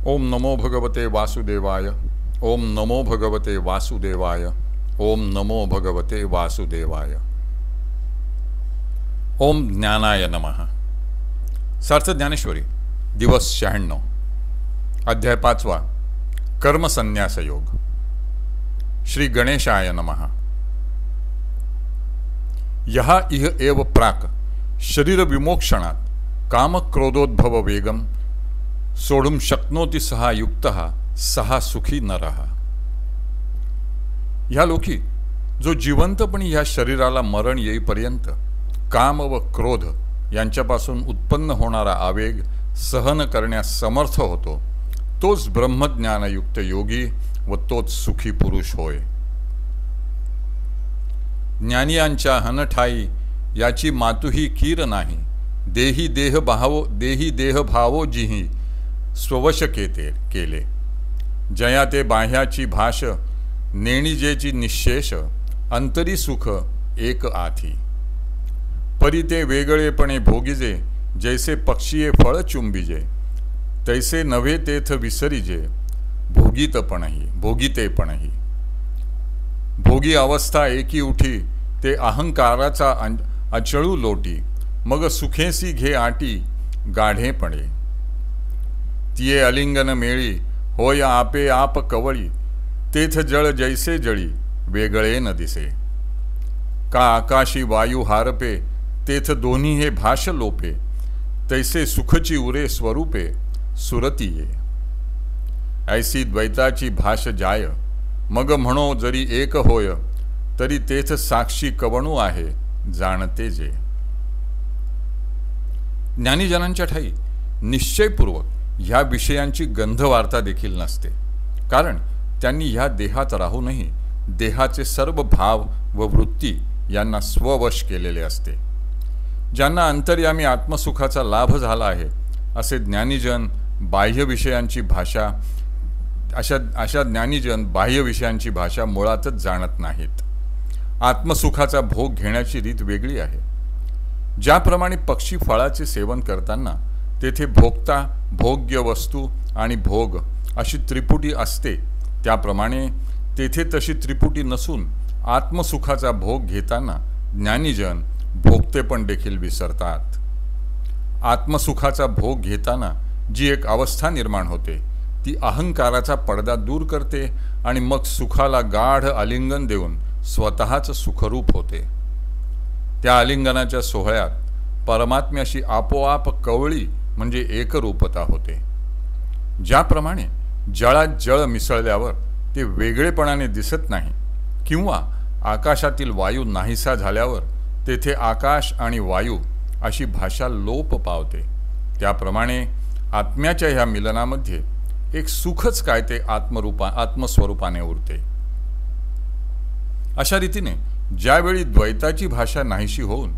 ओम नमो भगवते वासुदेवाय। ओम नमो भगवते वासुदेवाय। ओम नमो भगवते वासुदेवाय। ओम ज्ञानाय नमः। सार्थ ज्ञानेश्वरी दिवस 96 अध्याय 5 कर्मसन्यास योग। श्री गणेशाय नमः। यहा इह एव प्राक शरीर विमोक्षणात काम क्रोधोद्भव वेगम सोडुम शक्नोति सहा युक्तः सहा सुखी नरः। ह्या लोकी जो जिवंतपणी ह्या शरीराला मरण येईपर्यंत काम व क्रोध यांच्यापासून उत्पन्न होणारा आवेग सहन करण्यास समर्थ होतो, तोच ब्रह्मज्ञानयुक्त योगी व तोच सुखी पुरुष होय। ज्ञानियांच्या हनठाई याची मातुही कीर नाही। देही देह भावो जिही स्ववश केले। जया ते बाह्याची भाष नेणिजेची निशेष अंतरी सुख एक आथी। परी ते वेगळेपणे भोगिजे जैसे पक्षीये फळ चुंबिजे तैसे नव्हे तेथ विसरिजे भोगितेपणही। भोगी अवस्था एकी उठी ते अहंकाराचा अचळू लोटी मग सुखेसी घे आटी गाढेपणे। तिये अलिंगन मेळी होय आपे आप कवळी तेथ जळ जैसे जळी वेगळे न दिसे। का आकाशी वायू हारपे तेथ दोन्ही हे भाष लोपे तैसे सुखची उरे स्वरूपे सुरती ये। ऐसी द्वैताची भाष जाय मग म्हणो जरी एक होय तरी तेथ साक्षी कवणू आहे जाणते जे। ज्ञानीजनांच्या ठाई निश्चयपूर्वक ह्या विषयांची गंधवार्ता देखील नसते, कारण त्यांनी ह्या देहात राहूनही देहाचे सर्व भाव व वृत्ती यांना स्ववश केलेले असते। ज्यांना अंतर्यामी आत्मसुखाचा लाभ झाला आहे असे ज्ञानीजन बाह्य विषयांची भाषा अशा ज्ञानीजन बाह्य विषयांची भाषा मुळातच जाणत नाहीत। आत्मसुखाचा भोग घेण्याची रीत वेगळी आहे। ज्याप्रमाणे पक्षी फळाचे सेवन करताना तेथे भोगता, भोग्य वस्तू आणि भोग अशी त्रिपुटी असते, त्याप्रमाणे तेथे तशी त्रिपुटी नसून आत्मसुखाचा भोग घेताना ज्ञानीजन भोगतेपण देखील विसरतात। आत्मसुखाचा भोग घेताना जी एक अवस्था निर्माण होते ती अहंकाराचा पडदा दूर करते आणि मग सुखाला गाढ आलिंगन देऊन स्वतःच सुखरूप होते। त्या आलिंगनाच्या सोहळ्यात परमात्म्याशी आपोआप कवळी म्हणजे एकरूपता होते। ज्याप्रमाणे जळात जळ मिसळल्यावर ते वेगळेपणाने दिसत नाही किंवा आकाशातील वायू नाहीसा झाल्यावर तेथे आकाश आणि वायू अशी भाषा लोप पावते, त्याप्रमाणे आत्म्याच्या ह्या मिलनामध्ये एक सुखच काय ते आत्मस्वरूपाने उरते। अशा रीतीने ज्यावेळी द्वैताची भाषा नाहीशी होऊन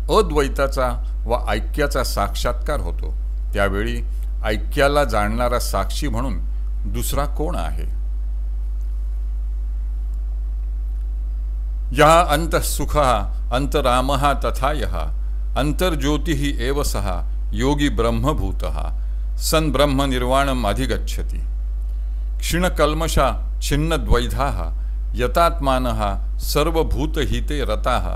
अद्वैताचा व ऐक्याचा साक्षात्कार होतो त्यावेळी ऐक्याला जाणणारा साक्षी म्हणून दुसरा कोण आहे? यः अंतःसुखः अंतरामः तथा यः अंतर्ज्योतिः एव सः योगी ब्रह्मभूतः सन ब्रह्म निर्वाणम अधिगच्छति। क्षीणकल्मषा छिन्नद्वैधाः यतात्मानः सर्वभूतहिते रताः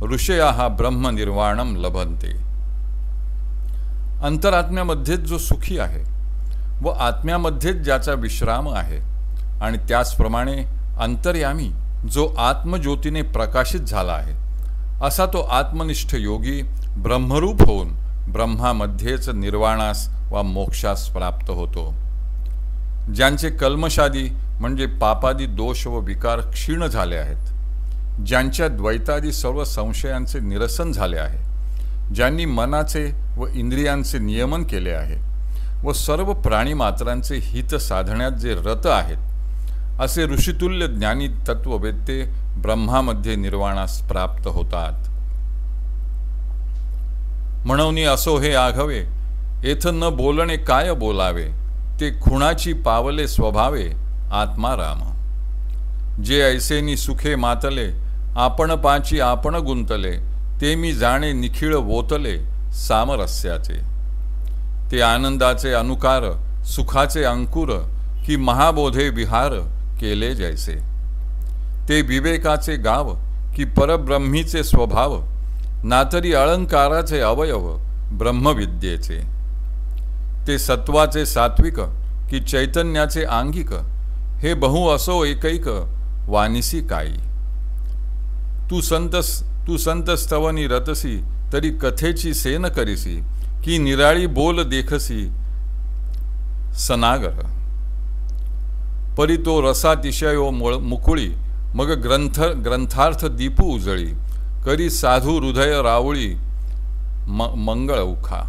ऋषयाः ब्रह्म निर्वाणम लभन्ते। अंतरात्म्यामध्येच जो सुखी आहे व आत्म्यामध्येच ज्याचा विश्राम आहे आणि त्याचप्रमाणे अंतर्यामी जो आत्मज्योतीने प्रकाशित झाला आहे असा तो आत्मनिष्ठ योगी ब्रह्मरूप होऊन ब्रह्मामध्येच निर्वाणास वा मोक्षास प्राप्त होतो। ज्यांचे कल्मशादी म्हणजे पापादी दोष व विकार क्षीण झाले आहेत, ज्यांच्या द्वैतादी सर्व संशयांचे निरसन झाले आहे, ज्यांनी मनाचे व इंद्रियांचे नियमन केले आहे व सर्व प्राणीमात्रांचे हित साधण्यात जे रत आहेत, असे ऋषितुल्य ज्ञानी तत्ववेत्ते ब्रह्मामध्ये निर्वाणास प्राप्त होतात। म्हणून असो हे आघवे येथ न बोलणे काय बोलावे ते खुणाची पावले स्वभावे आत्मा राम। जे ऐसेनी सुखे मातले आपण पाची आपण गुंतले ते मी जाणे निखिळ वोतले सामरस्याचे। ते आनंदाचे अनुकार सुखाचे अंकुर की महाबोधे विहार केले जैसे। ते विवेकाचे गाव की परब्रह्मीचे स्वभाव, नातरी अलंकाराचे अवयव ब्रह्मविद्येचे। ते सत्वाचे सात्विक की चैतन्याचे आंगिक, हे बहु असो एकैक वानिसी काई। तू संत स्तवनी रतसी, तरी कथेची सेन करिसी, की निराळी बोल देखसी सनागर। परी तो रसातिशयो मुकुळी, मग ग्रंथार्थ दीपू उजळी, करी साधू हृदय रावळी मंगळ उखा।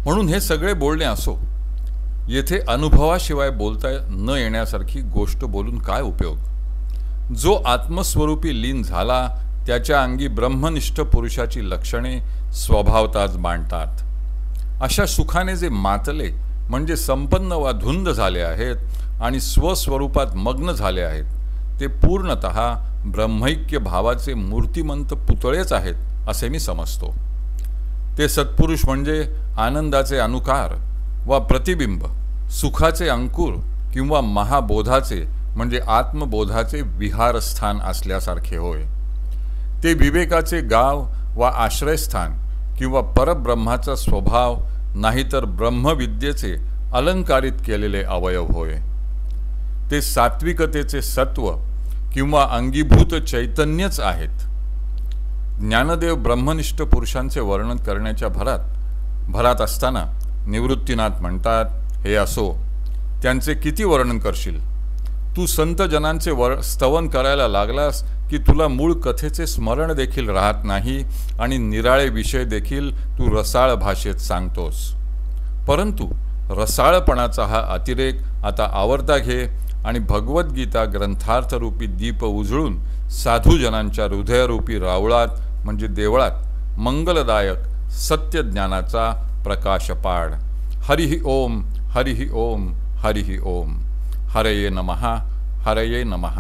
म्हणून हे सगळे बोलणे असो, येथे अनुभवाशिवाय बोलता न येण्यासारखी गोष्ट बोलून काय उपयोग। जो आत्मस्वरूपी लीन झाला, त्याच्या अंगी ब्रह्मनिष्ठ पुरुषाची लक्षणे स्वभावताच मांडतात। अशा सुखाने जे मातले म्हणजे संपन्न वा धुंद झाले आहेत आणि स्वस्वरूपात मग्न झाले आहेत, ते पूर्णतः ब्रह्मैक्य भावाचे मूर्तिमंत पुतळेच आहेत असे मी समजतो। ते सत्पुरुष म्हणजे आनंदाचे अनुकार वा प्रतिबिंब, सुखाचे अंकुर किंवा महाबोधाचे म्हणजे आत्मबोधाचे विहारस्थान असल्यासारखे होय। ते विवेकाचे गाव वा आश्रयस्थान किंवा परब्रह्माचा स्वभाव नाहीतर ब्रह्मविद्येचे अलंकारित केलेले अवयव होय। ते सात्विकतेचे सत्व किंवा अंगीभूत चैतन्यच आहेत। ज्ञानदेव ब्रह्मनिष्ठ पुरुषांचे वर्णन करण्याच्या भरात असताना निवृत्तीनाथ म्हणतात, हे असो, त्यांचे किती वर्णन करशील। तू संत जनांचे स्तवन करायला लागलास की तुला मूळ कथेचे स्मरण देखील राहत नाही आणि निराळे विषय देखील तू रसाळ भाषेत सांगतोस। परंतु रसाळपणाचा हा अतिरेक आता आवरता घे आणि भगवद्गीता ग्रंथार्थरूपी दीप उजळून साधूजनांच्या हृदयरूपी रावळात म्हणजे देवळात मंगलदायक सत्यज्ञानाचा प्रकाश पाड। हरिः ओम, हरिः ओम, हरिः ओम। हरये नमः, हरये नमः,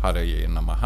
हरये नमः।